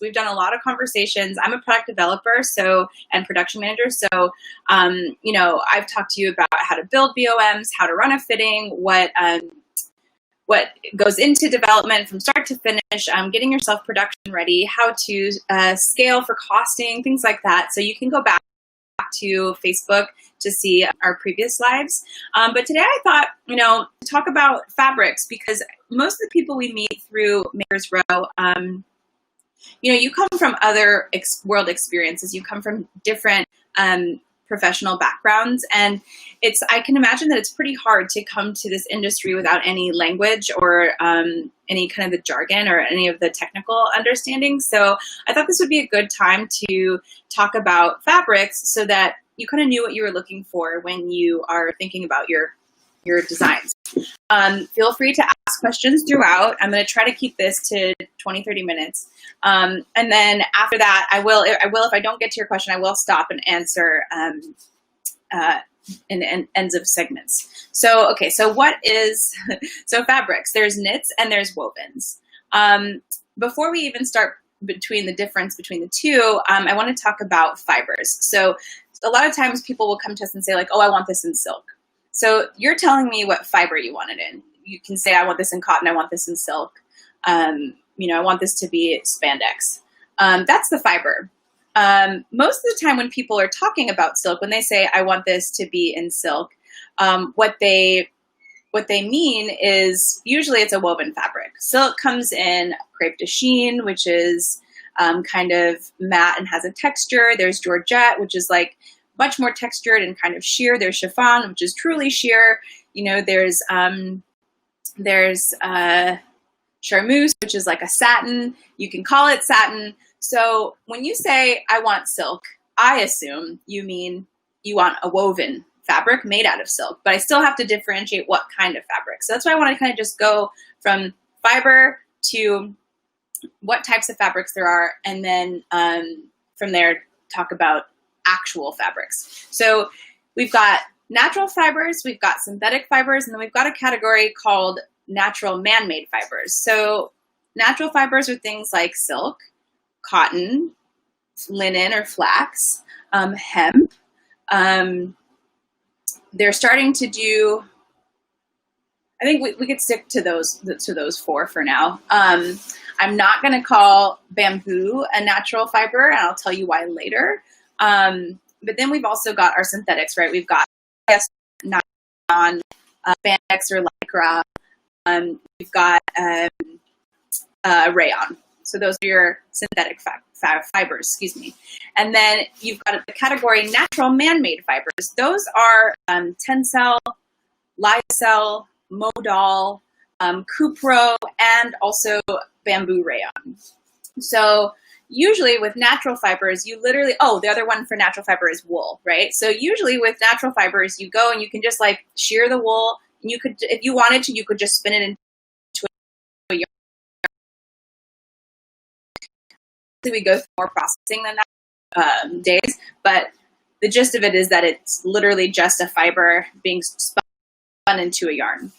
We've done a lot of conversations. I'm a product developer, and production manager. So, you know, I've talked to you about how to build BOMs, how to run a fitting, what goes into development from start to finish, getting yourself production ready, how to scale for costing, things like that. So you can go back to Facebook to see our previous lives. But today I thought, you know, to talk about fabrics, because most of the people we meet through Maker's Row, you know, you come from other world experiences. You come from different professional backgrounds. And I can imagine that it's pretty hard to come to this industry without any language or any kind of the jargon or any of the technical understanding. So I thought this would be a good time to talk about fabrics so that you kind of knew what you were looking for when you are thinking about your designs. Feel free to ask questions throughout. I'm going to try to keep this to 20, 30 minutes. And then after that, I will, if I don't get to your question, I will stop and answer in ends of segments. So, okay, so so fabrics, there's knits and there's wovens. Before we even start the difference between the two, I want to talk about fibers. So a lot of times people will come to us and say like, oh, I want this in silk. So you're telling me what fiber you want it in. You can say, I want this in cotton, I want this in silk. You know, I want this to be spandex. That's the fiber. Most of the time when people are talking about silk, when they say, I want this to be in silk, what they mean is usually it's a woven fabric. Silk comes in crepe de chine, which is kind of matte and has a texture. There's georgette, which is like much more textured and kind of sheer. There's chiffon, which is truly sheer. You know, there's charmeuse, which is like a satin. You can call it satin. So when you say, I want silk, I assume you mean you want a woven fabric made out of silk, but I still have to differentiate what kind of fabric. So that's why I want to kind of just go from fiber to what types of fabrics there are, and then from there talk about actual fabrics. So we've got natural fibers, we've got synthetic fibers, and then we've got a category called natural man-made fibers. So natural fibers are things like silk, cotton, linen or flax, hemp. They're starting to do, I think we could stick to those four for now. I'm not going to call bamboo a natural fiber, and I'll tell you why later. But then we've also got our synthetics, right? We've got nylon, spandex or lycra. We've got rayon. So those are your synthetic fibers, excuse me. And then you've got the category natural man-made fibers. Those are tencel, lyocell, modal, cupro, and also bamboo rayon. So usually with natural fibers, you literally, the other one for natural fiber is wool, right? So usually with natural fibers, you go and you can just like shear the wool, and you could, if you wanted to, you could just spin it into a yarn. We go through more processing than that days, but the gist of it is that it's literally just a fiber being spun into a yarn.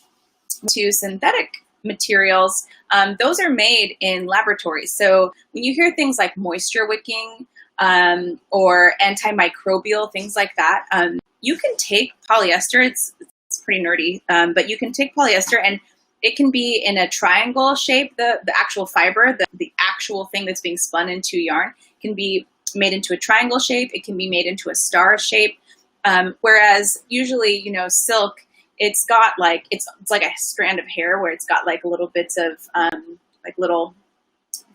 To synthetic materials, those are made in laboratories. So when you hear things like moisture wicking or antimicrobial, things like that, you can take polyester, it's pretty nerdy, but you can take polyester and it can be in a triangle shape, the actual fiber, the actual thing that's being spun into yarn can be made into a triangle shape, it can be made into a star shape, whereas usually, you know, silk, it's got like, it's like a strand of hair where it's got like little bits of like little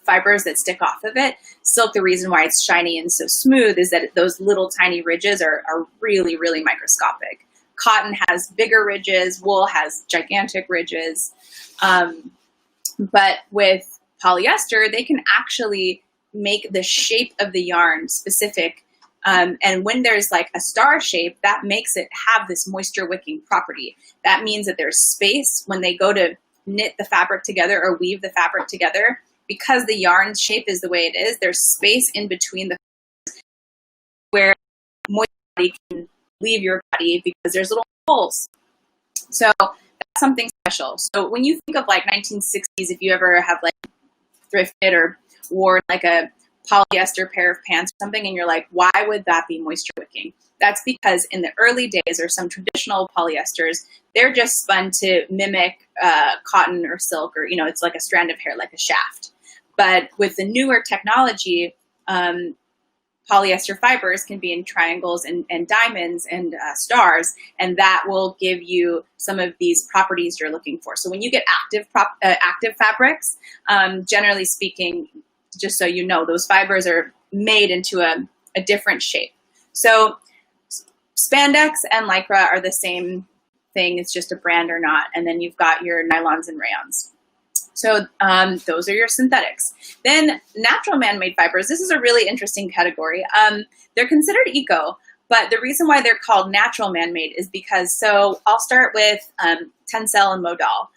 fibers that stick off of it. Silk, the reason why it's shiny and so smooth is that those little tiny ridges are really, really microscopic. Cotton has bigger ridges, wool has gigantic ridges. But with polyester, they can actually make the shape of the yarn specific. And when there's like a star shape, that makes it have this moisture wicking property. That means that there's space when they go to knit the fabric together or weave the fabric together. Because the yarn shape is the way it is, there's space in between the where moisture body can leave your body because there's little holes. So that's something special. So when you think of like 1960s, if you ever have like thrifted or worn like a polyester pair of pants or something, and you're like, why would that be moisture wicking? That's because in the early days, or some traditional polyesters, they're just spun to mimic cotton or silk, or, you know, it's like a strand of hair, like a shaft. But with the newer technology, polyester fibers can be in triangles and diamonds and stars, and that will give you some of these properties you're looking for. So when you get active fabrics, generally speaking, just so you know, those fibers are made into a different shape. So spandex and lycra are the same thing. It's just a brand or not. And then you've got your nylons and rayons. So those are your synthetics. Then natural man-made fibers. This is a really interesting category. They're considered eco, but the reason why they're called natural man-made is because, so I'll start with tencel and modal.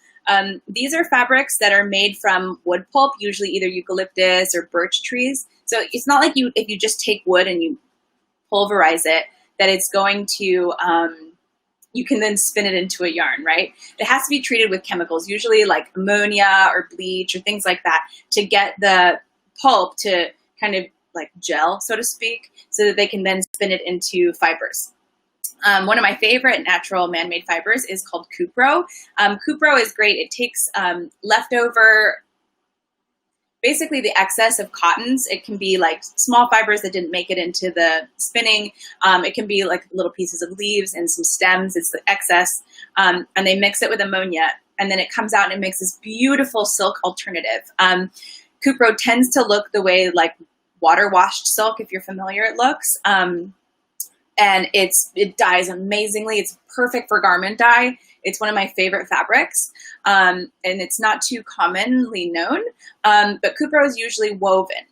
These are fabrics that are made from wood pulp, usually either eucalyptus or birch trees. So it's not like if you just take wood and you pulverize it, that it's going to, you can then spin it into a yarn, right? It has to be treated with chemicals, usually like ammonia or bleach or things like that, to get the pulp to kind of like gel, so to speak, so that they can then spin it into fibers. One of my favorite natural man-made fibers is called cupro. Cupro is great. It takes leftover, basically the excess of cottons. It can be like small fibers that didn't make it into the spinning. It can be like little pieces of leaves and some stems. It's the excess. And they mix it with ammonia, and then it comes out and it makes this beautiful silk alternative. Cupro tends to look the way like water washed silk, if you're familiar, it looks. And it dyes amazingly. It's perfect for garment dye. It's one of my favorite fabrics, and it's not too commonly known, but cupro is usually woven.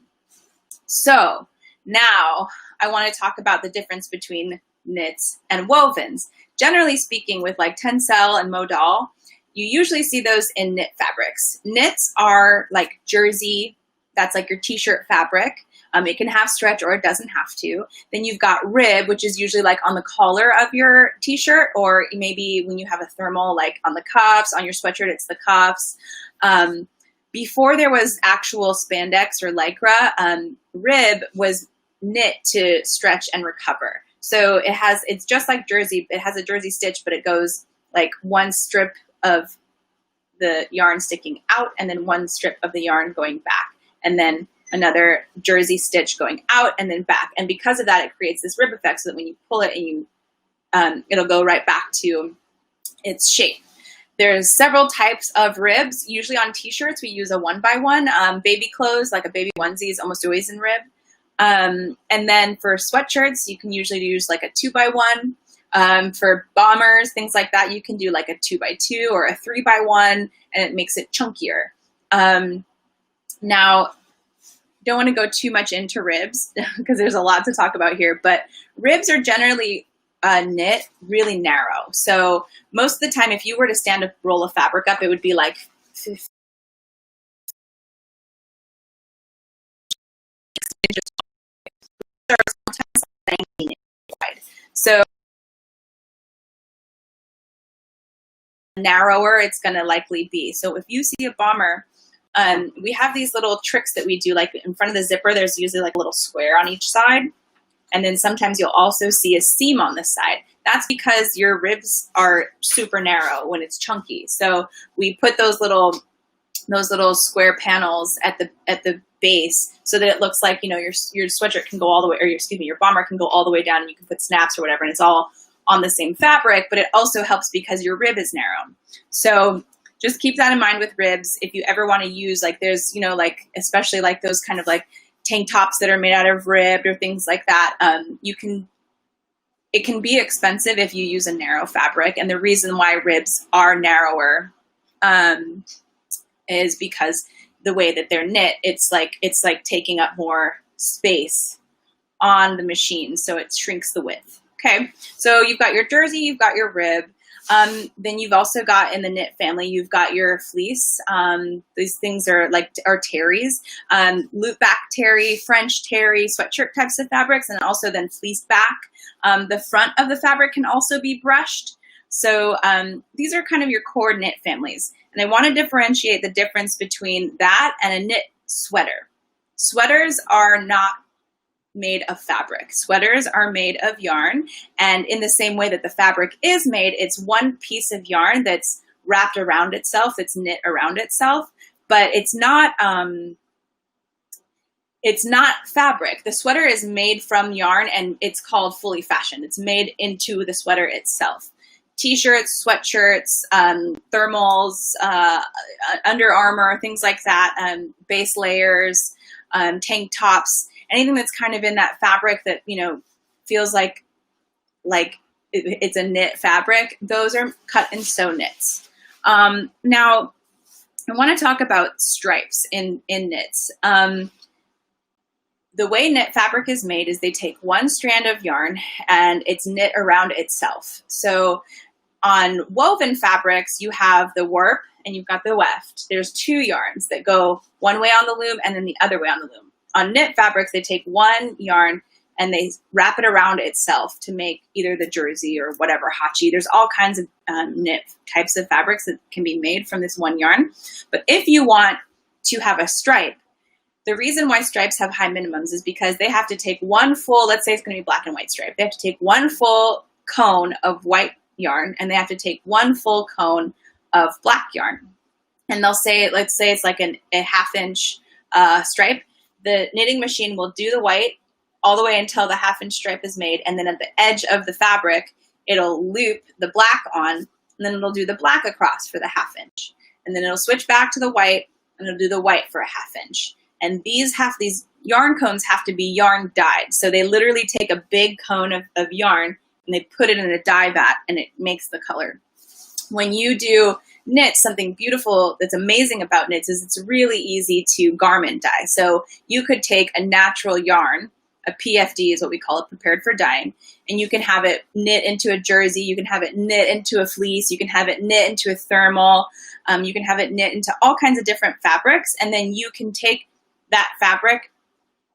So now I want to talk about the difference between knits and wovens. Generally speaking, with like tencel and modal, you usually see those in knit fabrics. Knits are like jersey, that's like your t-shirt fabric. It can have stretch or it doesn't have to. Then you've got rib, which is usually like on the collar of your t-shirt, or maybe when you have a thermal, like on the cuffs, on your sweatshirt, it's the cuffs. Before there was actual spandex or lycra, rib was knit to stretch and recover. So it's just like jersey. It has a jersey stitch, but it goes like one strip of the yarn sticking out and then one strip of the yarn going back, and then another jersey stitch going out and then back. And because of that, it creates this rib effect, so that when you pull it and it'll go right back to its shape. There's several types of ribs. Usually on t-shirts, we use a 1x1. Baby clothes, like a baby onesie, is almost always in rib. And then for sweatshirts, you can usually use like a 2x1. For bombers, things like that, you can do like a 2x2 or a 3x1, and it makes it chunkier. Now, don't want to go too much into ribs because there's a lot to talk about here, but ribs are generally knit really narrow. So most of the time, if you were to stand a roll of fabric up, it would be like 50 inches or sometimes 19 inches wide. So narrower it's going to likely be. So if you see a bomber, we have these little tricks that we do, like in front of the zipper, there's usually like a little square on each side. And then sometimes you'll also see a seam on the side. That's because your ribs are super narrow when it's chunky. So we put those little square panels at the base so that it looks like, you know, your sweatshirt can go all the way, or your bomber can go all the way down, and you can put snaps or whatever, and it's all on the same fabric, but it also helps because your rib is narrow. So just keep that in mind with ribs. If you ever want to use, like, there's, you know, like, especially like those kind of like tank tops that are made out of ribbed or things like that, it can be expensive if you use a narrow fabric. And the reason why ribs are narrower is because the way that they're knit, it's like taking up more space on the machine, so it shrinks the width. Okay, so you've got your jersey, you've got your rib. Then you've also got, in the knit family, you've got your fleece. These things are terries, loop back terry, French terry, sweatshirt types of fabrics, and also then fleece back. The front of the fabric can also be brushed. So these are kind of your core knit families. And I want to differentiate the difference between that and a knit sweater. Sweaters are not made of fabric. Sweaters are made of yarn, and in the same way that the fabric is made, it's one piece of yarn that's wrapped around itself, that's knit around itself, but it's not fabric. The sweater is made from yarn, and it's called fully fashioned. It's made into the sweater itself. T-shirts, sweatshirts, thermals, Under Armour, things like that, base layers, tank tops, anything that's kind of in that fabric that, you know, feels like it's a knit fabric, those are cut and sew knits. Now, I want to talk about stripes in knits. The way knit fabric is made is they take one strand of yarn and it's knit around itself. So on woven fabrics, you have the warp and you've got the weft. There's two yarns that go one way on the loom and then the other way on the loom. On knit fabrics, they take one yarn and they wrap it around itself to make either the jersey or whatever, hachi. There's all kinds of knit types of fabrics that can be made from this one yarn. But if you want to have a stripe, the reason why stripes have high minimums is because they have to take one full, let's say it's going to be black and white stripe. They have to take one full cone of white yarn and they have to take one full cone of black yarn. And they'll say, let's say it's like a half-inch stripe. The knitting machine will do the white all the way until the half-inch stripe is made, and then at the edge of the fabric, it'll loop the black on, and then it'll do the black across for the half-inch. And then it'll switch back to the white, and it'll do the white for a half-inch. And these yarn cones have to be yarn dyed. So they literally take a big cone of yarn and they put it in a dye vat and it makes the color. When you do knits, something beautiful that's amazing about knits is it's really easy to garment dye. So you could take a natural yarn, a PFD is what we call it, prepared for dyeing, and you can have it knit into a jersey, you can have it knit into a fleece, you can have it knit into a thermal, you can have it knit into all kinds of different fabrics, and then you can take that fabric,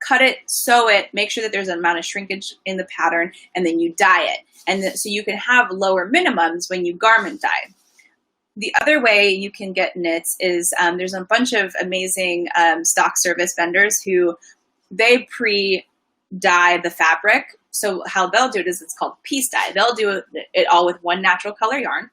cut it, sew it, make sure that there's an amount of shrinkage in the pattern, and then you dye it. And so you can have lower minimums when you garment dye. The other way you can get knits is there's a bunch of amazing stock service vendors who they pre-dye the fabric. So how they'll do it is it's called piece dye. They'll do it all with one natural color yarn.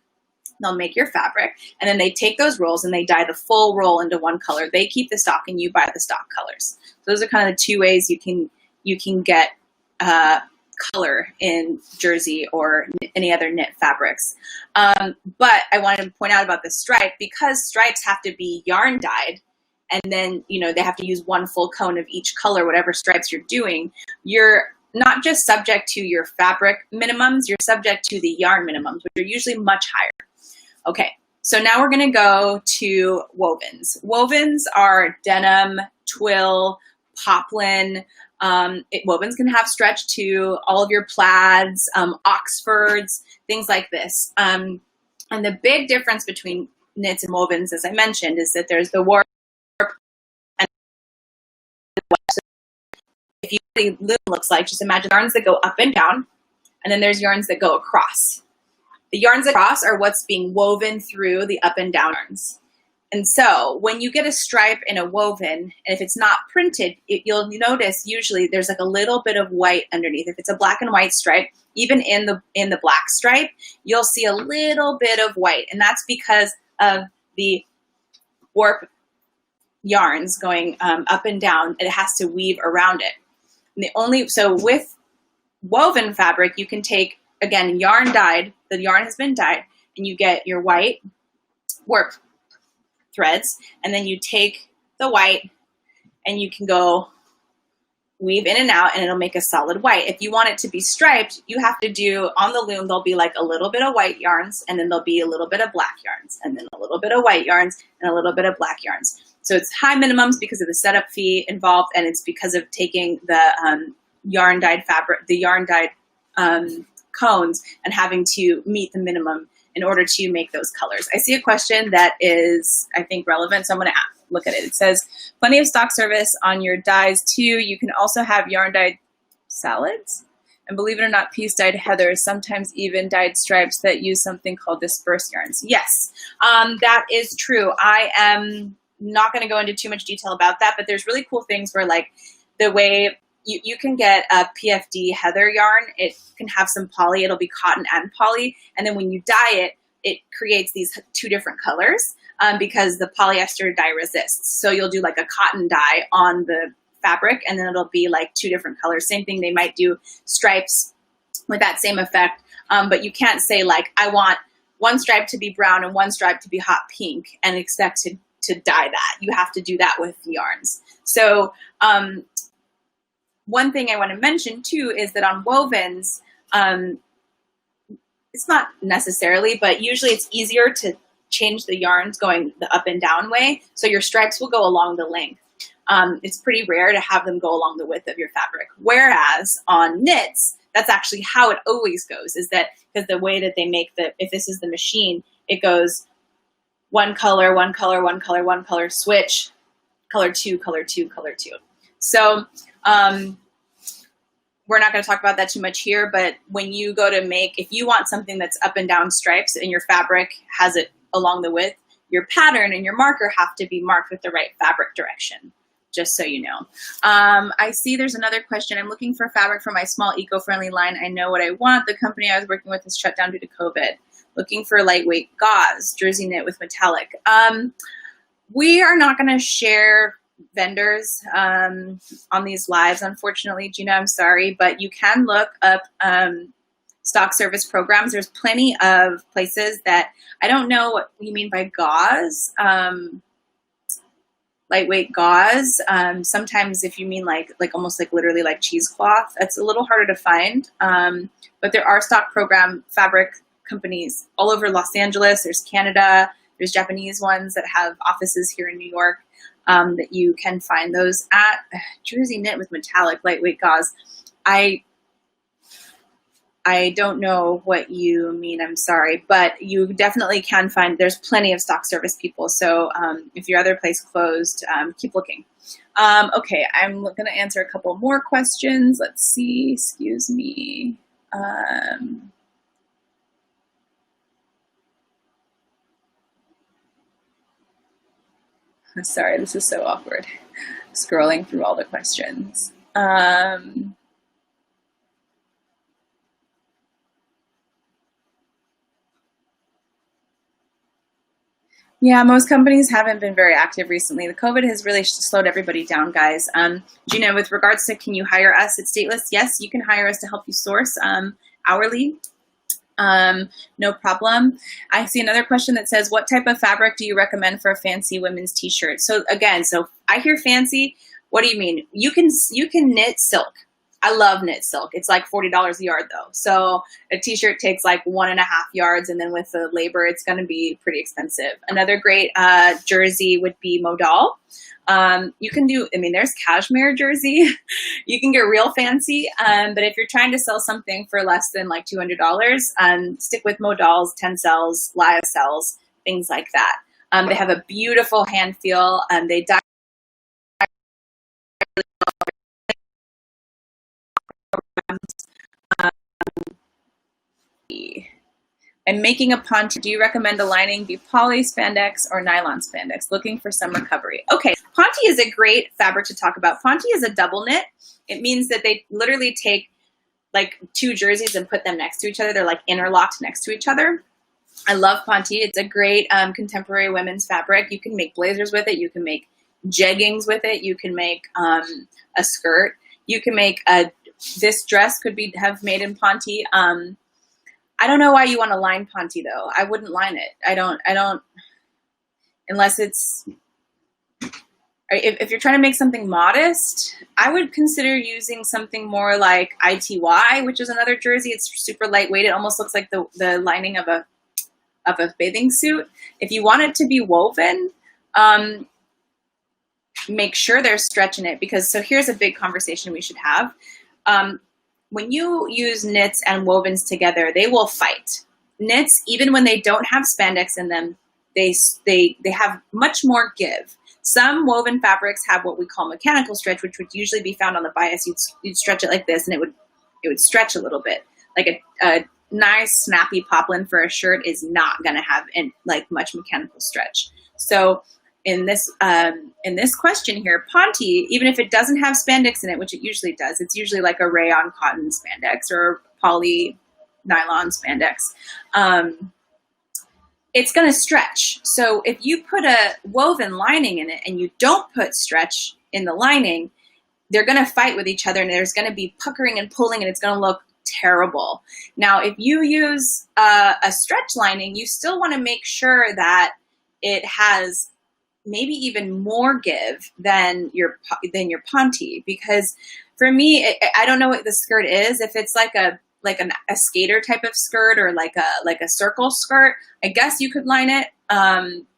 They'll make your fabric, and then they take those rolls and they dye the full roll into one color. They keep the stock and you buy the stock colors. So those are kind of the two ways you can get color in jersey or any other knit fabrics. But I wanted to point out about the stripe, because stripes have to be yarn dyed, and then, you know, they have to use one full cone of each color, whatever stripes you're doing. You're not just subject to your fabric minimums, you're subject to the yarn minimums, which are usually much higher. Okay, so now we're gonna go to wovens. Wovens are denim, twill, poplin. Wovens can have stretch too, all of your plaids, Oxfords, things like this. And the big difference between knits and wovens, as I mentioned, is that there's the warp and the weft. If you see what the loom looks like, just imagine yarns that go up and down, and then there's yarns that go across. The yarns across are what's being woven through the up and down yarns. And so when you get a stripe in a woven, and if it's not printed, you'll notice usually there's like a little bit of white underneath. If it's a black and white stripe, even in the black stripe, you'll see a little bit of white. And that's because of the warp yarns going up and down. It has to weave around it. And so with woven fabric, you can take, again, yarn dyed, the yarn has been dyed, and you get your white warp threads, and then you take the white and you can go weave in and out, and it'll make a solid white. If you want it to be striped, you have to do, on the loom, there'll be like a little bit of white yarns, and then there'll be a little bit of black yarns, and then a little bit of white yarns, and a little bit of black yarns. So it's high minimums because of the setup fee involved, and it's because of taking the yarn dyed fabric, the yarn dyed cones, and having to meet the minimum in order to make those colors. I see a question that is, I think, relevant, so I'm going to look at it. It says, plenty of stock service on your dyes too. You can also have yarn dyed salads, and believe it or not, piece dyed heathers, sometimes even dyed stripes that use something called dispersed yarns. Yes, that is true. I am not going to go into too much detail about that, but there's really cool things where like the way you can get a PFD heather yarn, it can have some poly, it'll be cotton and poly. And then when you dye it, it creates these two different colors because the polyester dye resists. So you'll do like a cotton dye on the fabric and then it'll be like two different colors. Same thing, they might do stripes with that same effect. But you can't say like, I want one stripe to be brown and one stripe to be hot pink and expect to dye that. You have to do that with yarns. So one thing I want to mention too is that on wovens, it's not necessarily, but usually it's easier to change the yarns going the up and down way. So your stripes will go along the length. It's pretty rare to have them go along the width of your fabric. Whereas on knits, that's actually how it always goes, is that because the way that they make if this is the machine, it goes one color, one color, one color, one color, switch, color two, color two, color two. So we're not going to talk about that too much here, but when you go to make, if you want something that's up and down stripes and your fabric has it along the width, your pattern and your marker have to be marked with the right fabric direction, just so you know. I see there's another question. I'm looking for fabric for my small eco-friendly line. I know what I want. The company I was working with is shut down due to COVID. Looking for lightweight gauze, jersey knit with metallic. We are not going to share vendors on these lives, unfortunately. Gina, I'm sorry, but you can look up stock service programs. There's plenty of places that, I don't know what you mean by gauze, lightweight gauze. Sometimes if you mean like almost like literally like cheesecloth, that's a little harder to find. But there are stock program fabric companies all over Los Angeles. There's Canada. There's Japanese ones that have offices here in New York that you can find those at. Jersey knit with metallic lightweight gauze. I don't know what you mean, I'm sorry, but you definitely can find, there's plenty of stock service people. So if your other place closed, keep looking. Okay, I'm going to answer a couple more questions. Let's see, excuse me. Sorry, this is so awkward, scrolling through all the questions. Yeah, most companies haven't been very active recently. The COVID has really slowed everybody down, guys. Gina, with regards to can you hire us at Stateless? Yes, you can hire us to help you source hourly. No problem. I see another question that says, what type of fabric do you recommend for a fancy women's t-shirt? So again, so I hear fancy. What do you mean? You can knit silk. I love knit silk. It's like $40 a yard though. So a t-shirt takes like 1.5 yards, and then with the labor, it's going to be pretty expensive. Another great jersey would be modal. You can do, I mean, there's cashmere jersey. You can get real fancy. But if you're trying to sell something for less than like $200, stick with modals, tencels, lyocels, things like that. They have a beautiful hand feel, and they dye. I'm making a ponte. Do you recommend the lining be poly spandex or nylon spandex? Looking for some recovery. Okay, ponte is a great fabric to talk about. Ponte is a double knit. It means that they literally take like two jerseys and put them next to each other. They're like interlocked next to each other. I love ponte. It's a great contemporary women's fabric. You can make blazers with it. You can make jeggings with it. You can make a skirt. You can make this dress could be have made in ponte. I don't know why you want to line ponte though. I wouldn't line it. I don't, unless it's, if you're trying to make something modest, I would consider using something more like ITY, which is another jersey. It's super lightweight. It almost looks like the lining of a bathing suit. If you want it to be woven, make sure there's stretch in it, because, so here's a big conversation we should have. When you use knits and wovens together, they will fight. Knits, even when they don't have spandex in them, they have much more give. Some woven fabrics have what we call mechanical stretch, which would usually be found on the bias. You'd stretch it like this, and it would stretch a little bit. Like a nice snappy poplin for a shirt is not going to have like much mechanical stretch. So in this question here, Ponte, even if it doesn't have spandex in it, which it usually does, it's usually like a rayon cotton spandex or poly nylon spandex. It's going to stretch. So if you put a woven lining in it and you don't put stretch in the lining, they're going to fight with each other, and there's going to be puckering and pulling, and it's going to look terrible. Now, if you use a stretch lining, you still want to make sure that it has maybe even more give than your Ponte, because for me, I don't know what the skirt is. If it's like a skater type of skirt or like a circle skirt, I guess you could line it.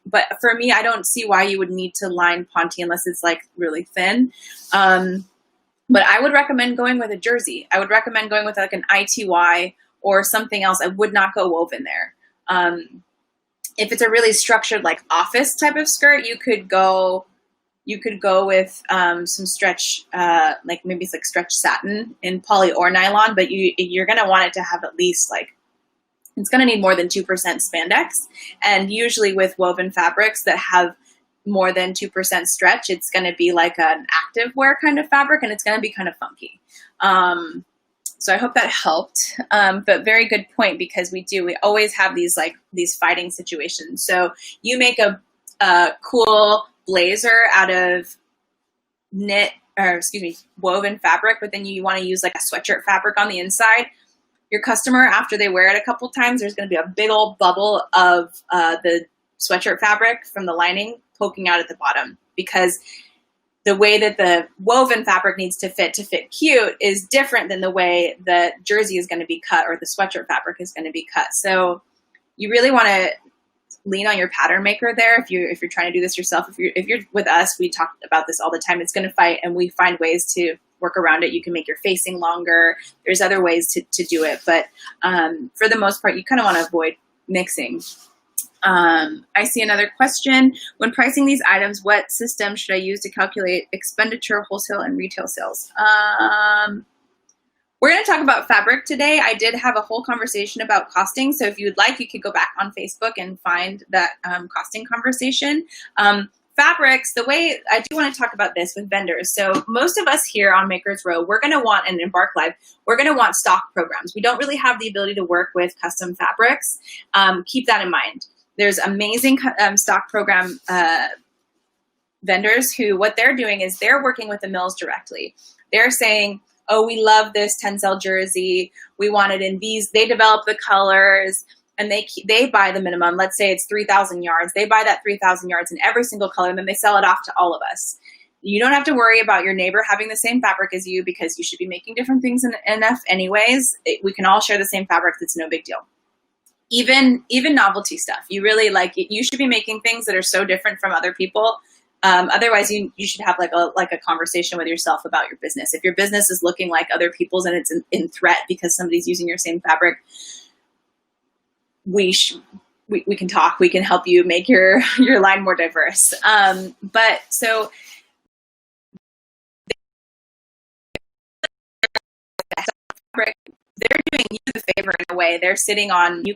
But for me, I don't see why you would need to line Ponte unless it's like really thin. But I would recommend going with a jersey. I would recommend going with like an ITY or something else. I would not go woven there. If it's a really structured like office type of skirt, you could go with some stretch, like maybe it's like stretch satin in poly or nylon, but you're going to want it to have at least it's going to need more than 2% spandex. And usually with woven fabrics that have more than 2% stretch, it's going to be like an active wear kind of fabric, and it's going to be kind of funky. So I hope that helped. But very good point, because we always have these fighting situations. So you make a cool blazer out of woven fabric, but then you want to use like a sweatshirt fabric on the inside. Your customer, after they wear it a couple times, there's going to be a big old bubble of the sweatshirt fabric from the lining poking out at the bottom, because the way that the woven fabric needs to fit cute is different than the way the jersey is going to be cut or the sweatshirt fabric is going to be cut. So you really want to lean on your pattern maker there. If you're trying to do this yourself, if you're with us, we talk about this all the time. It's going to fight, and we find ways to work around it. You can make your facing longer. There's other ways to do it, but for the most part, you kind of want to avoid mixing. I see another question. When pricing these items, what system should I use to calculate expenditure, wholesale, and retail sales? We're going to talk about fabric today. I did have a whole conversation about costing. So if you would like, you could go back on Facebook and find that costing conversation. Fabrics, the way I do want to talk about this with vendors. So most of us here on Makers Row, we're going to want, and Embark Live, we're going to want stock programs. We don't really have the ability to work with custom fabrics. Keep that in mind. There's amazing stock program vendors who, what they're doing is they're working with the mills directly. They're saying, oh, we love this Tencel jersey. We want it in these. They develop the colors, and they buy the minimum. Let's say it's 3,000 yards. They buy that 3,000 yards in every single color, and then they sell it off to all of us. You don't have to worry about your neighbor having the same fabric as you, because you should be making different things enough anyways. We can all share the same fabric. It's no big deal. Even novelty stuff. You really you should be making things that are so different from other people. Otherwise, you should have like a conversation with yourself about your business. If your business is looking like other people's and it's in threat because somebody's using your same fabric, we can talk. We can help you make your line more diverse. But so they're doing you the favor in a way. They're sitting on, you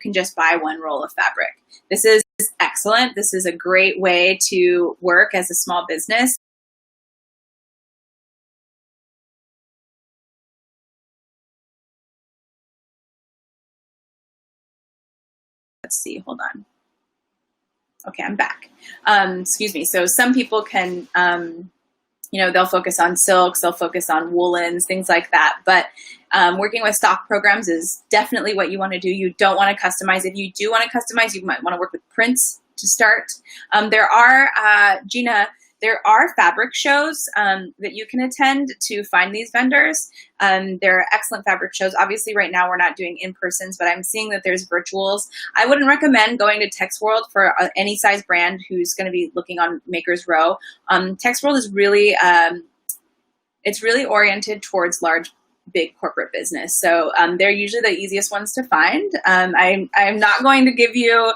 can just buy one roll of fabric. This is excellent. This is a great way to work as a small business. Let's see, hold on. Okay, I'm back. Excuse me. So some people can, they'll focus on silks, they'll focus on woolens, things like that. But working with stock programs is definitely what you want to do. You don't want to customize. If you do want to customize, you might want to work with prints to start. There are, Gina, there are fabric shows that you can attend to find these vendors. There are excellent fabric shows. Obviously, right now we're not doing in-persons, but I'm seeing that there's virtuals. I wouldn't recommend going to Tex World for any size brand who's going to be looking on Makers Row. Tex World is really, it's really oriented towards large, big corporate business. So they're usually the easiest ones to find. I'm not going to give you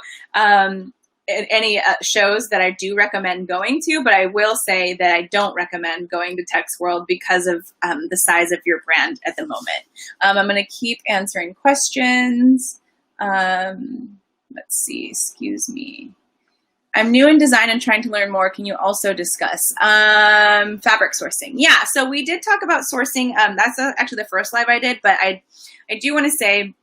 any shows that I do recommend going to, but I will say that I don't recommend going to Tex World because of the size of your brand at the moment. I'm going to keep answering questions. Let's see, excuse me. I'm new in design and trying to learn more. Can you also discuss fabric sourcing? Yeah, so we did talk about sourcing. That's actually the first live I did, but I do want to say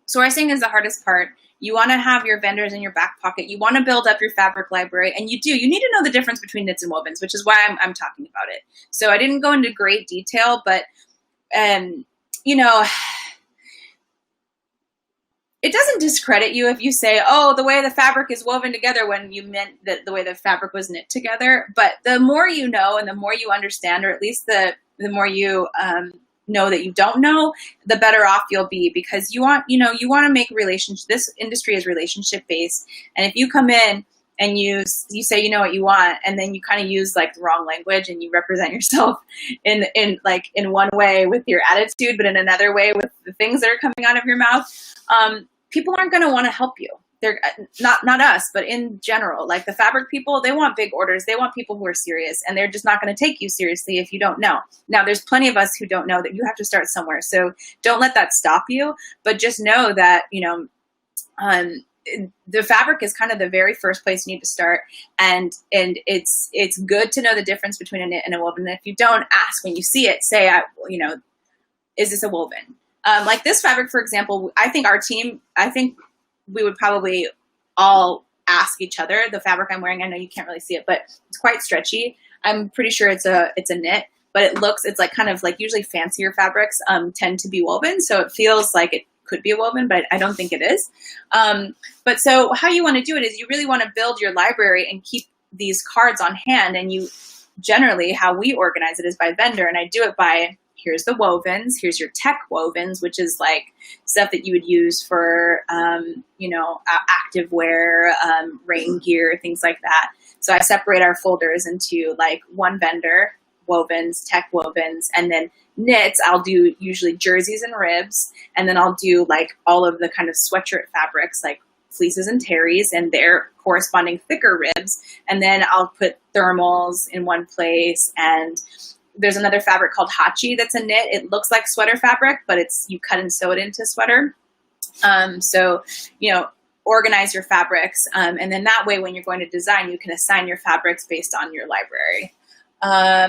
sourcing is the hardest part. You want to have your vendors in your back pocket. You want to build up your fabric library, and you need to know the difference between knits and wovens, which is why I'm talking about it. So I didn't go into great detail, but you know, it doesn't discredit you if you say, oh, the way the fabric is woven together, when you meant that the way the fabric was knit together. But the more you know and the more you understand, or at least the more you know that you don't know, the better off you'll be, because you want to make relationships. This industry is relationship based. And if you come in and you say you know what you want, and then you kind of use like the wrong language and you represent yourself in one way with your attitude, but in another way with the things that are coming out of your mouth, people aren't going to want to help you. They're not us, but in general, like the fabric people, they want big orders. They want people who are serious, and they're just not going to take you seriously if you don't know. Now, there's plenty of us who don't know that you have to start somewhere. So don't let that stop you, but just know that, the fabric is kind of the very first place you need to start. And it's good to know the difference between a knit and a woven. And if you don't, ask when you see it, say, is this a woven? Like this fabric, for example, I think we would probably all ask each other. The fabric I'm wearing, I know you can't really see it, but it's quite stretchy. I'm pretty sure it's a knit, but it's like kind of like usually fancier fabrics tend to be woven. So it feels like it could be a woven, but I don't think it is. But so how you want to do it is you really want to build your library and keep these cards on hand. And you generally, how we organize it is by vendor. And I do it by, here's the wovens, here's your tech wovens, which is like stuff that you would use for, active wear, rain gear, things like that. So I separate our folders into like one vendor, wovens, tech wovens, and then knits. I'll do usually jerseys and ribs. And then I'll do like all of the kind of sweatshirt fabrics, like fleeces and terries and their corresponding thicker ribs. And then I'll put thermals in one place, and there's another fabric called hachi that's a knit. It looks like sweater fabric, but you cut and sew it into sweater. So, organize your fabrics. And then that way, when you're going to design, you can assign your fabrics based on your library.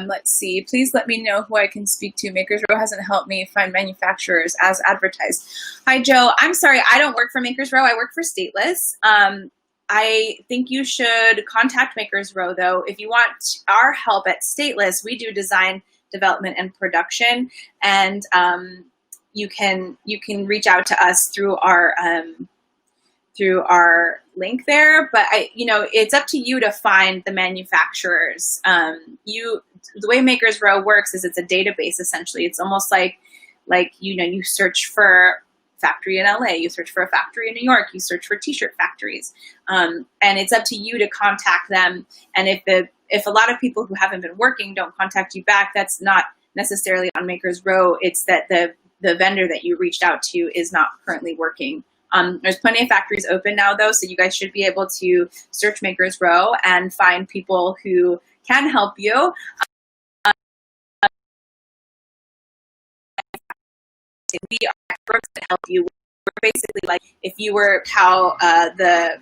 Let's see. Please let me know who I can speak to. Makers Row hasn't helped me find manufacturers as advertised. Hi, Joe. I'm sorry. I don't work for Makers Row. I work for Stateless. I think you should contact Makers Row, though. If you want our help at Stateless, we do design, development, and production, and you can reach out to us through our link there. But it's up to you to find the manufacturers. The way Makers Row works is it's a database essentially. It's almost like you search for factory in LA, you search for a factory in New York, you search for t-shirt factories, and it's up to you to contact them. And if a lot of people who haven't been working don't contact you back, that's not necessarily on Makers Row. It's that the vendor that you reached out to is not currently working. There's plenty of factories open now, though, so you guys should be able to search Makers Row and find people who can help you. We are experts that help you. We're basically like if you were how the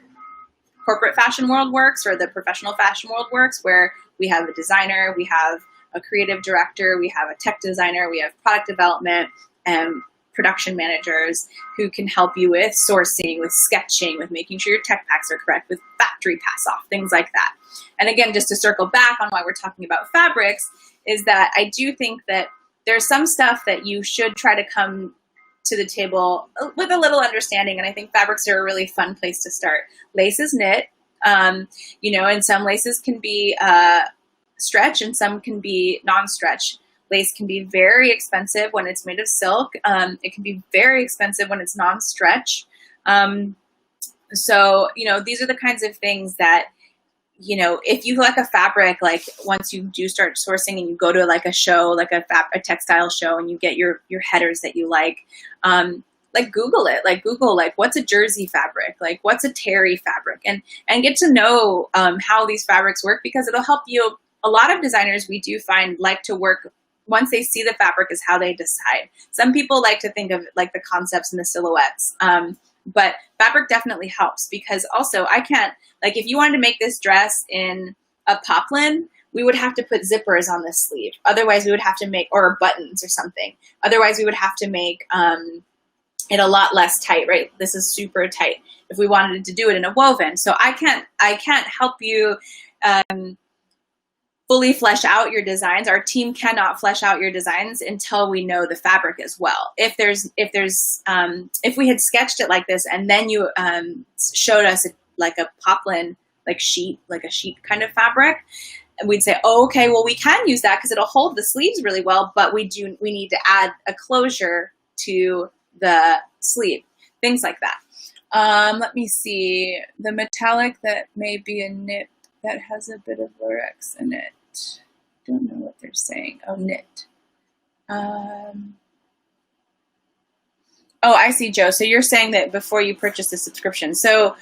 corporate fashion world works or the professional fashion world works, where we have a designer, we have a creative director, we have a tech designer, we have product development and production managers who can help you with sourcing, with sketching, with making sure your tech packs are correct, with factory pass-off, things like that. And again, just to circle back on why we're talking about fabrics, is that I do think that there's some stuff that you should try to come to the table with a little understanding. And I think fabrics are a really fun place to start. Lace is knit, and some laces can be stretch and some can be non-stretch. Lace can be very expensive when it's made of silk. It can be very expensive when it's non-stretch. So, these are the kinds of things that, if you like a fabric, like once you do start sourcing and you go to like a show, like a textile show, and you get your headers that you like Google it, Google what's a jersey fabric, like what's a terry fabric, and get to know how these fabrics work, because it'll help you. A lot of designers we do find like to work once they see the fabric is how they decide. Some people like to think of like the concepts and the silhouettes. But fabric definitely helps, because also I can't, like, if you wanted to make this dress in a poplin, we would have to put zippers on this sleeve. Otherwise we would have to make, or buttons or something. Otherwise we would have to make it a lot less tight, right? This is super tight if we wanted to do it in a woven. So I can't help you fully flesh out your designs. Our team cannot flesh out your designs until we know the fabric as well. If we had sketched it like this and then you showed us like a poplin, like a sheet kind of fabric, and we'd say, oh, okay, well, we can use that because it'll hold the sleeves really well, but we need to add a closure to the sleeve, things like that. Let me see. The metallic that may be a knit that has a bit of lurex in it. Don't know what they're saying. Oh, knit. Oh, I see, Joe. So you're saying that before you purchase the subscription. So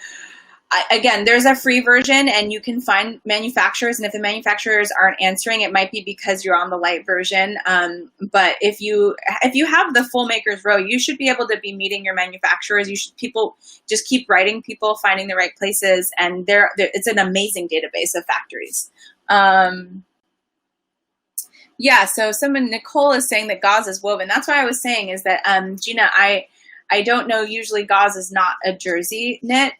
again, there's a free version and you can find manufacturers. And if the manufacturers aren't answering, it might be because you're on the light version. But if you have the full Maker's Row, you should be able to be meeting your manufacturers. People just keep writing people, finding the right places. And it's an amazing database of factories. Yeah, so Nicole is saying that gauze is woven. That's what I was saying, is that, Gina, I don't know, usually gauze is not a jersey knit.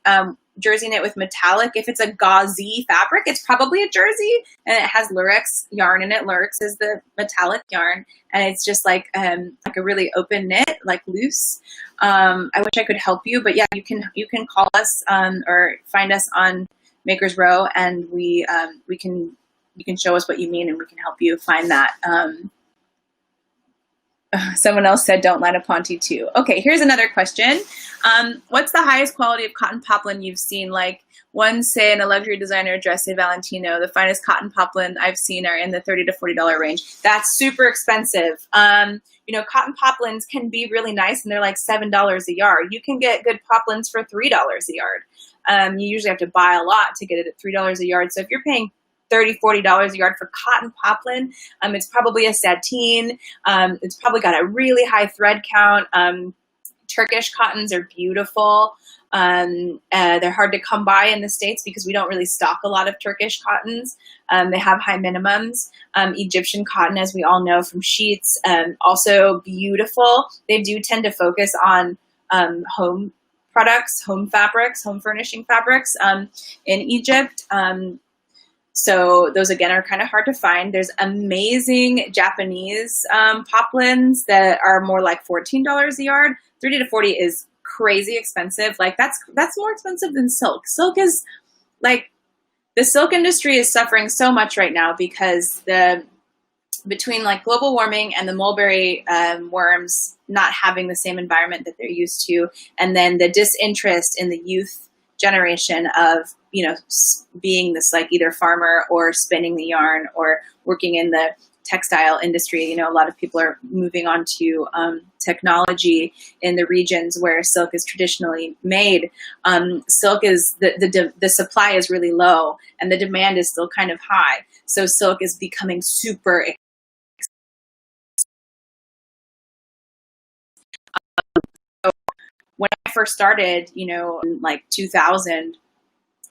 Jersey knit with metallic. If it's a gauzy fabric, it's probably a jersey, and it has lurex yarn in it. Lurex is the metallic yarn, and it's just like a really open knit, like loose. I wish I could help you, but yeah, you can call us or find us on Maker's Row, and you can show us what you mean, and we can help you find that. Someone else said, don't line a Ponte too. Okay, here's another question. What's the highest quality of cotton poplin you've seen? Like one, say, in a luxury designer dress, say Valentino, the finest cotton poplin I've seen are in the $30 to $40 range. That's super expensive. Cotton poplins can be really nice, and they're like $7 a yard. You can get good poplins for $3 a yard. You usually have to buy a lot to get it at $3 a yard. So if you're paying $30, $40 a yard for cotton poplin, it's probably a sateen. It's probably got a really high thread count. Turkish cottons are beautiful. They're hard to come by in the States because we don't really stock a lot of Turkish cottons. They have high minimums. Egyptian cotton, as we all know from sheets, also beautiful. They do tend to focus on home products, home fabrics, home furnishing fabrics in Egypt. So those, again, are kind of hard to find. There's amazing Japanese poplins that are more like $14 a yard. $30 to $40 is crazy expensive. Like that's more expensive than silk. Silk is like, the silk industry is suffering so much right now because between like global warming and the mulberry worms not having the same environment that they're used to, and then the disinterest in the youth generation of, being this like either farmer or spinning the yarn or working in the textile industry. A lot of people are moving on to technology in the regions where silk is traditionally made. Silk is the supply is really low and the demand is still kind of high. So silk is becoming super when I first started, in like 2000,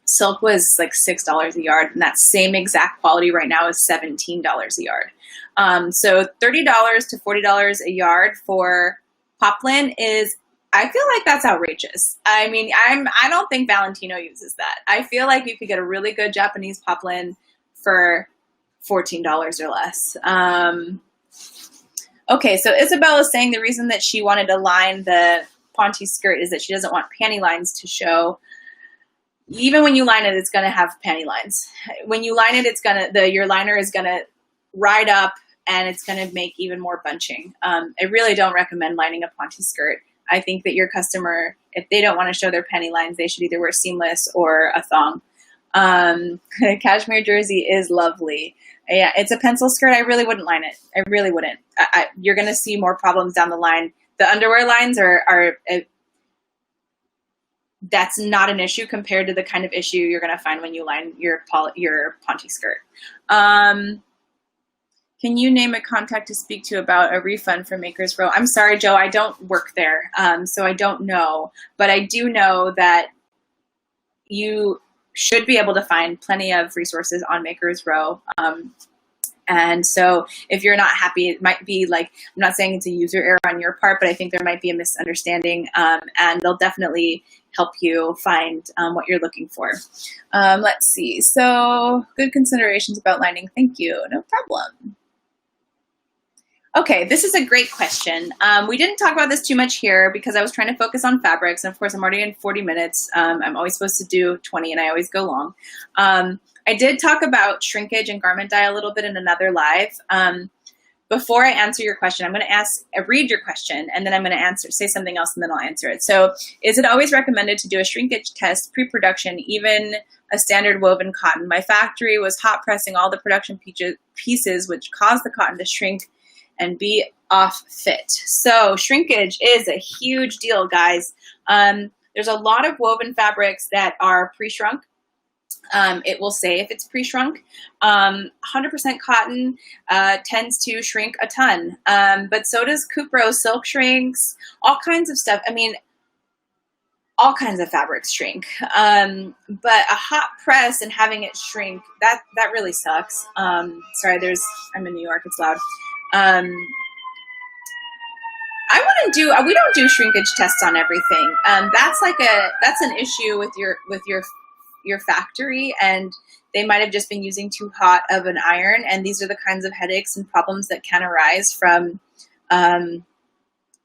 silk was like $6 a yard, and that same exact quality right now is $17 a yard. So $30 to $40 a yard for poplin is, I feel like that's outrageous. I mean, I don't think Valentino uses that. I feel like you could get a really good Japanese poplin for $14 or less. Okay, so Isabel is saying the reason that she wanted to line the Ponte skirt is that she doesn't want panty lines to show. Even when you line it, it's going to have panty lines. When you line it, your liner is going to ride up, and it's going to make even more bunching. I really don't recommend lining a Ponte skirt. I think that your customer, if they don't want to show their panty lines, they should either wear seamless or a thong. Cashmere jersey is lovely. Yeah, it's a pencil skirt. I really wouldn't line it. I really wouldn't. You're going to see more problems down the line. The underwear lines are that's not an issue compared to the kind of issue you're going to find when you line your Ponte skirt. Can you name a contact to speak to about a refund for Makers Row? I'm sorry, Joe, I don't work there, so I don't know. But I do know that you should be able to find plenty of resources on Makers Row. And so if you're not happy, it might be like, I'm not saying it's a user error on your part, but I think there might be a misunderstanding, and they'll definitely help you find what you're looking for. Let's see. So good considerations about lining. Thank you. No problem. Okay, this is a great question. We didn't talk about this too much here because I was trying to focus on fabrics. And of course, I'm already in 40 minutes. I'm always supposed to do 20 and I always go long. I did talk about shrinkage and garment dye a little bit in another live. Before I answer your question, I'm going to read your question, and then I'm going to say something else, and then I'll answer it. So, is it always recommended to do a shrinkage test pre-production, even a standard woven cotton? My factory was hot pressing all the production pieces, which caused the cotton to shrink and be off fit. So, shrinkage is a huge deal, guys. There's a lot of woven fabrics that are pre-shrunk. It will say if it's pre-shrunk. 100% cotton tends to shrink a ton, but so does Cupro, silk shrinks, all kinds of stuff. I mean, all kinds of fabrics shrink, but a hot press and having it shrink, that really sucks. Sorry, I'm in New York, it's loud. We don't do shrinkage tests on everything. That's an issue with your factory, and they might have just been using too hot of an iron, and these are the kinds of headaches and problems that can arise from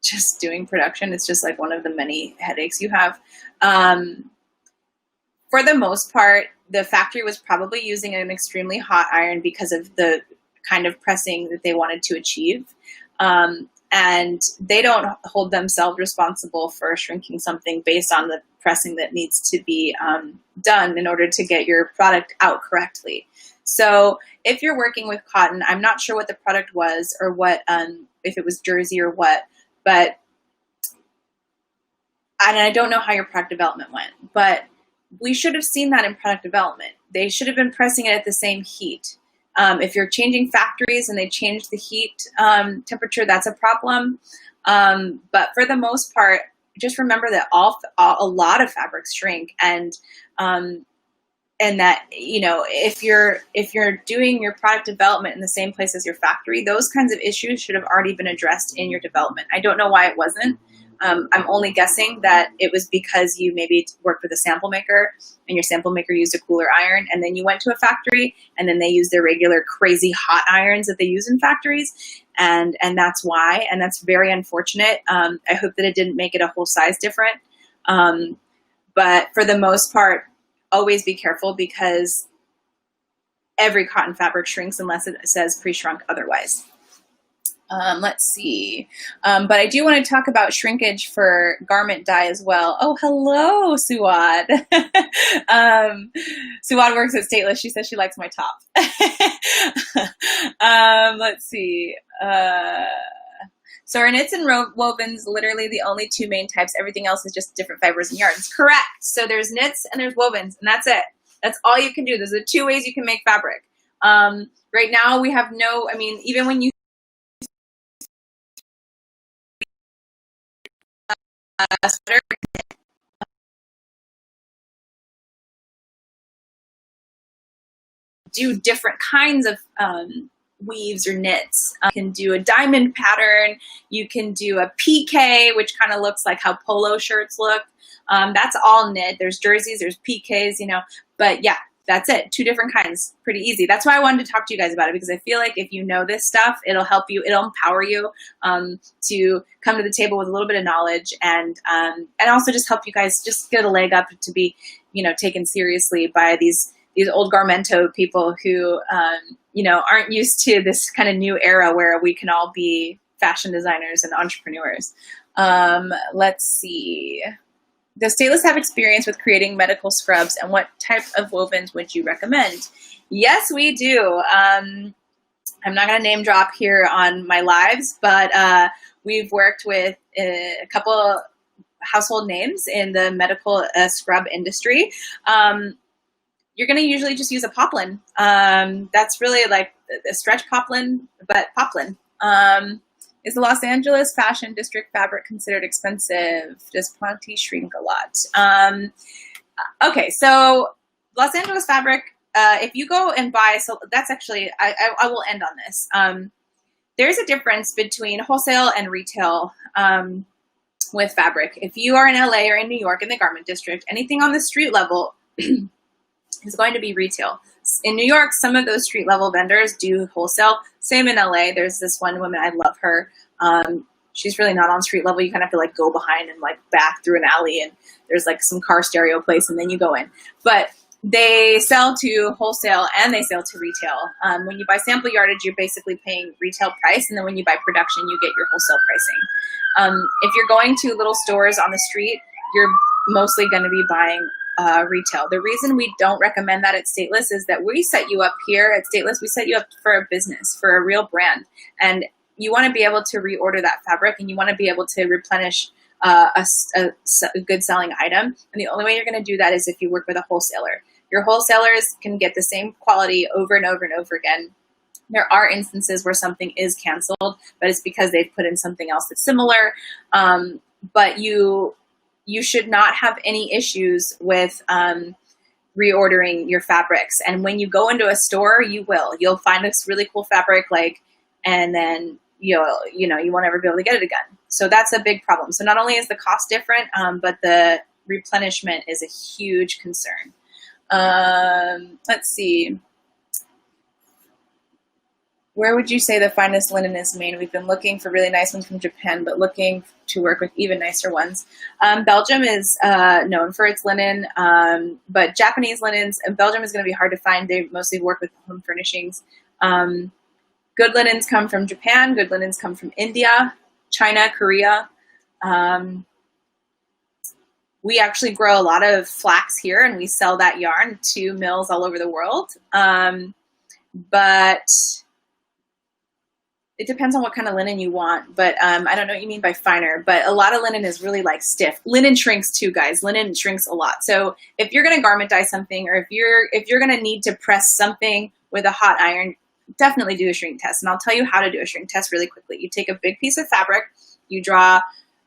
just doing production. It's just like one of the many headaches you have. For the most part, the factory was probably using an extremely hot iron because of the kind of pressing that they wanted to achieve. And they don't hold themselves responsible for shrinking something based on the pressing that needs to be done in order to get your product out correctly. So if you're working with cotton, I'm not sure what the product was or what, if it was jersey or what, and I don't know how your product development went, but we should have seen that in product development. They should have been pressing it at the same heat. If you're changing factories and they change the heat temperature, that's a problem. But for the most part, just remember that a lot of fabrics shrink, and that, you know, if you're doing your product development in the same place as your factory, those kinds of issues should have already been addressed in your development. I don't know why it wasn't. I'm only guessing that it was because you maybe worked with a sample maker and your sample maker used a cooler iron, and then you went to a factory and then they used their regular crazy hot irons that they use in factories. And that's why, and that's very unfortunate. I hope that it didn't make it a whole size different. But for the most part, always be careful because every cotton fabric shrinks unless it says pre-shrunk otherwise. Let's see. But I do want to talk about shrinkage for garment dye as well. Oh, hello, Suad. Suad works at Stateless. She says she likes my top. Let's see. So are knits and wovens literally the only two main types? Everything else is just different fibers and yarns. Correct. So there's knits and there's wovens, and that's it. That's all you can do. There's the two ways you can make fabric. Right now we have even when you sweater, do different kinds of weaves or knits. You can do a diamond pattern. You can do a PK, which kind of looks like how polo shirts look. That's all knit. There's jerseys, there's PKs, but yeah, that's it. Two different kinds, pretty easy. That's why I wanted to talk to you guys about it, because I feel like if you know this stuff, it'll help you, it'll empower you to come to the table with a little bit of knowledge, and also just help you guys just get a leg up to be, taken seriously by these old Garmento people who, aren't used to this kind of new era where we can all be fashion designers and entrepreneurs. Let's see. Does Stateless have experience with creating medical scrubs, and what type of wovens would you recommend? Yes, we do. I'm not going to name drop here on my lives, but we've worked with a couple household names in the medical scrub industry. You're going to usually just use a Poplin. That's really like the stretch poplin, but poplin. Is the Los Angeles fashion district fabric considered expensive? Does Ponte shrink a lot? Okay, so Los Angeles fabric, if you go and buy, so that's actually, I will end on this. There's a difference between wholesale and retail with fabric. If you are in LA or in New York in the garment district, anything on the street level is going to be retail. In New York, some of those street level vendors do wholesale. Same in LA. There's this one woman, I love her. She's really not on street level. You kind of have to like go behind and like back through an alley, and there's like some car stereo place, and then you go in. But they sell to wholesale and they sell to retail. When you buy sample yardage, you're basically paying retail price, and then when you buy production, you get your wholesale pricing. If you're going to little stores on the street, you're mostly going to be buying retail. The reason we don't recommend that at Stateless is that we set you up here at Stateless, we set you up for a business, for a real brand. And you want to be able to reorder that fabric, and you want to be able to replenish a good selling item. And the only way you're going to do that is if you work with a wholesaler. Your wholesalers can get the same quality over and over and over again. There are instances where something is canceled, but it's because they've put in something else that's similar. But you should not have any issues with reordering your fabrics. And when you go into a store, you'll find this really cool fabric, and then you won't ever be able to get it again. So that's a big problem. So not only is the cost different, but the replenishment is a huge concern. Let's see. Where would you say the finest linen is made? We've been looking for really nice ones from Japan, but looking to work with even nicer ones. Belgium is known for its linen, but Japanese linens, Belgium is going to be hard to find. They mostly work with home furnishings. Good linens come from Japan. Good linens come from India, China, Korea. We actually grow a lot of flax here, and we sell that yarn to mills all over the world. But it depends on what kind of linen you want. But I don't know what you mean by finer, but a lot of linen is really like stiff. Linen shrinks too, guys. Linen shrinks a lot. So if you're going to garment dye something, or if you're going to need to press something with a hot iron, definitely do a shrink test. And I'll tell you how to do a shrink test really quickly. You take a big piece of fabric, you draw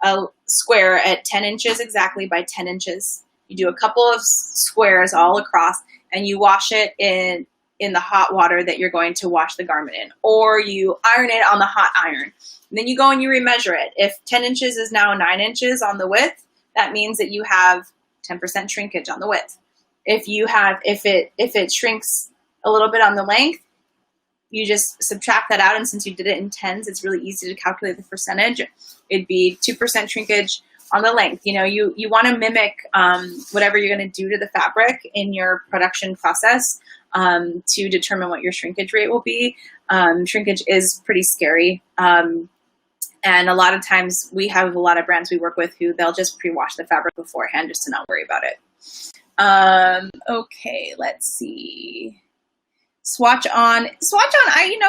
a square at 10 inches exactly by 10 inches. You do a couple of squares all across, and you wash it in the hot water that you're going to wash the garment in, or you iron it on the hot iron. And then you go and you remeasure it. If 10 inches is now 9 inches on the width, that means that you have 10% shrinkage on the width. If it shrinks a little bit on the length, you just subtract that out, and since you did it in tens, it's really easy to calculate the percentage. It'd be 2% shrinkage on the length. You want to mimic whatever you're going to do to the fabric in your production process to determine what your shrinkage rate will be. Shrinkage is pretty scary. And a lot of times we have a lot of brands we work with who they'll just pre-wash the fabric beforehand just to not worry about it. Okay, let's see. Swatch on,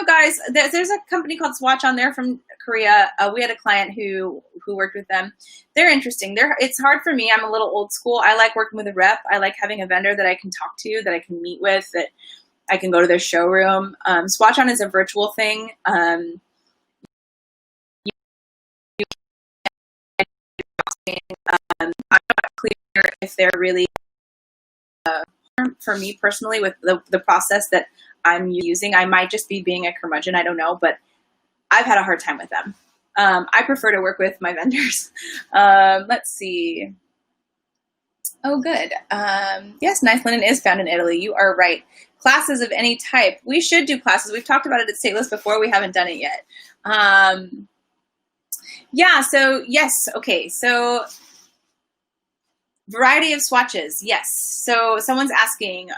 guys, there's a company called Swatch on. They're from Korea. We had a client who worked with them. They're interesting. It's hard for me. I'm a little old school. I like working with a rep. I like having a vendor that I can talk to, that I can meet with, that I can go to their showroom. Swatch on is a virtual thing. I'm not clear if they're really for me personally with the process that I'm using. I might just be being a curmudgeon, I don't know, but I've had a hard time with them. I prefer to work with my vendors. Let's see. Oh, good. Yes, nice linen is found in Italy. You are right. Classes of any type. We should do classes. We've talked about it at Stateless before. We haven't done it yet. Yeah, so yes. Okay, so variety of swatches. Yes. So someone's asking,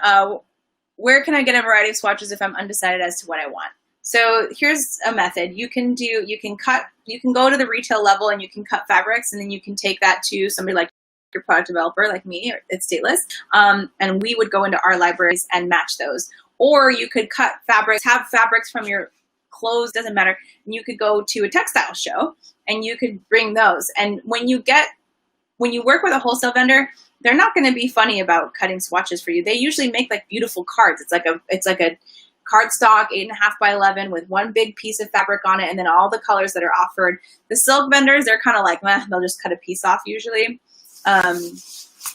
where can I get a variety of swatches if I'm undecided as to what I want? So here's a method. You can go to the retail level and you can cut fabrics, and then you can take that to somebody like your product developer like me at Stateless, and we would go into our libraries and match those. Or you could cut fabrics, have fabrics from your clothes, doesn't matter, and you could go to a textile show and you could bring those. And when you work with a wholesale vendor, they're not going to be funny about cutting swatches for you. They usually make like beautiful cards. It's like a cardstock, 8.5 by 11 with one big piece of fabric on it, and then all the colors that are offered. The silk vendors, they're kind of like, meh, they'll just cut a piece off usually,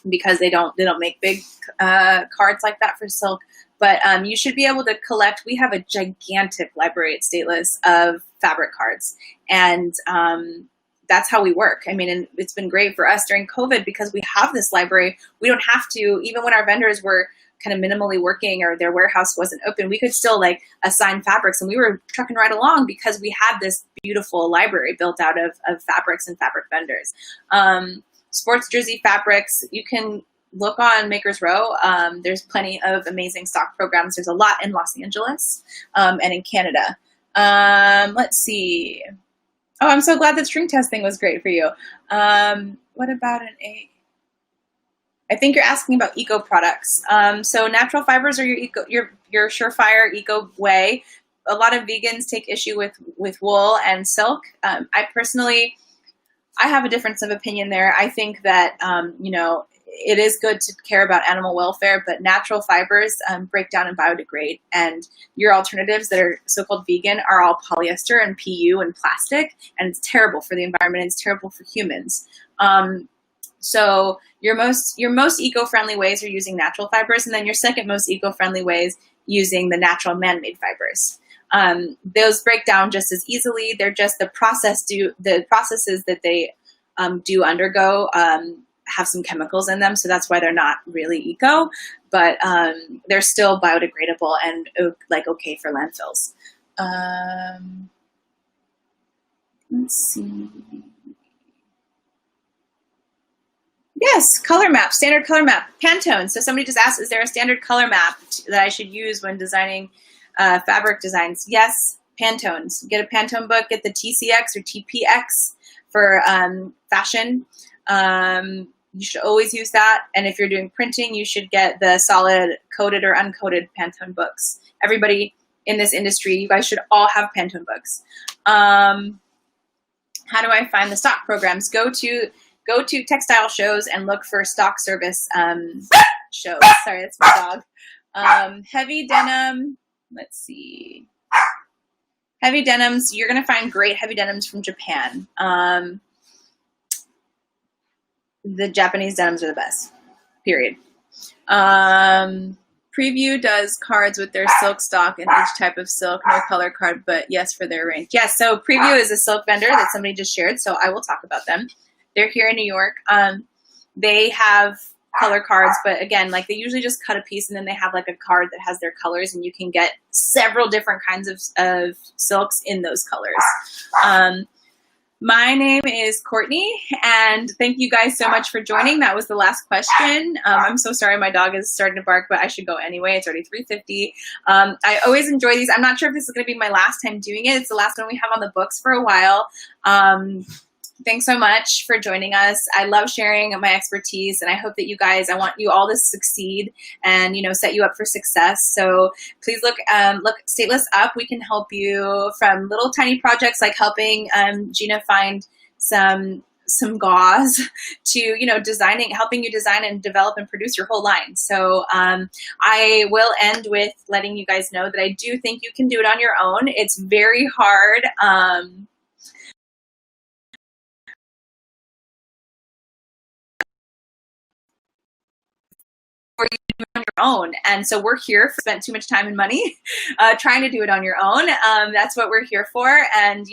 because they don't make big cards like that for silk. But you should be able to collect. We have a gigantic library at Stateless of fabric cards, and that's how we work. I mean, and it's been great for us during COVID because we have this library. We don't have to, even when our vendors were kind of minimally working or their warehouse wasn't open, we could still like assign fabrics, and we were trucking right along because we had this beautiful library built out of fabrics and fabric vendors. Sports jersey fabrics, you can look on Makers Row. There's plenty of amazing stock programs. There's a lot in Los Angeles and in Canada. Let's see. Oh, I'm so glad that string testing was great for you. What about an egg? I think you're asking about eco products. So natural fibers are your surefire eco way. A lot of vegans take issue with wool and silk. I personally have a difference of opinion there. I think that, it is good to care about animal welfare, but natural fibers break down and biodegrade. And your alternatives that are so-called vegan are all polyester and PU and plastic, and it's terrible for the environment. It's terrible for humans. So your most eco-friendly ways are using natural fibers, and then your second most eco-friendly ways using the natural man-made fibers. Those break down just as easily. They're just the processes that they do undergo have some chemicals in them, so that's why they're not really eco, but they're still biodegradable and like okay for landfills. Let's see. Yes, color map, standard color map, Pantone. So somebody just asked, is there a standard color map that I should use when designing fabric designs? Yes, Pantones. Get a Pantone book, get the TCX or TPX for fashion. You should always use that. And if you're doing printing, you should get the solid coated or uncoated Pantone books. Everybody in this industry, you guys should all have Pantone books. How do I find the stock programs? Go to textile shows and look for stock service shows. Sorry, that's my dog. Heavy denim. Let's see. Heavy denims. You're going to find great heavy denims from Japan. The Japanese denims are the best, period. Preview does cards with their silk stock and each type of silk, no color card, but yes, for their range. Yes, so Preview is a silk vendor that somebody just shared, so I will talk about them. They're here in New York. They have color cards, but again, like they usually just cut a piece and then they have like a card that has their colors, and you can get several different kinds of silks in those colors. My name is Courtney, and thank you guys so much for joining. That was the last question. I'm so sorry my dog is starting to bark, but I should go anyway. It's already 3:50. I always enjoy these. I'm not sure if this is going to be my last time doing it. It's the last one we have on the books for a while. Thanks so much for joining us. I love sharing my expertise, and I hope that you guys, I want you all to succeed and, set you up for success. So please look Stateless up. We can help you from little tiny projects like helping Gina find some gauze to, helping you design and develop and produce your whole line. So I will end with letting you guys know that I do think you can do it on your own. It's very hard. For you to do it on your own. And so we're here for spent too much time and money trying to do it on your own. That's what we're here for. And,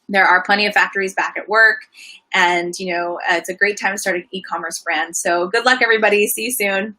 there are plenty of factories back at work, and, it's a great time to start an e-commerce brand. So good luck, everybody. See you soon.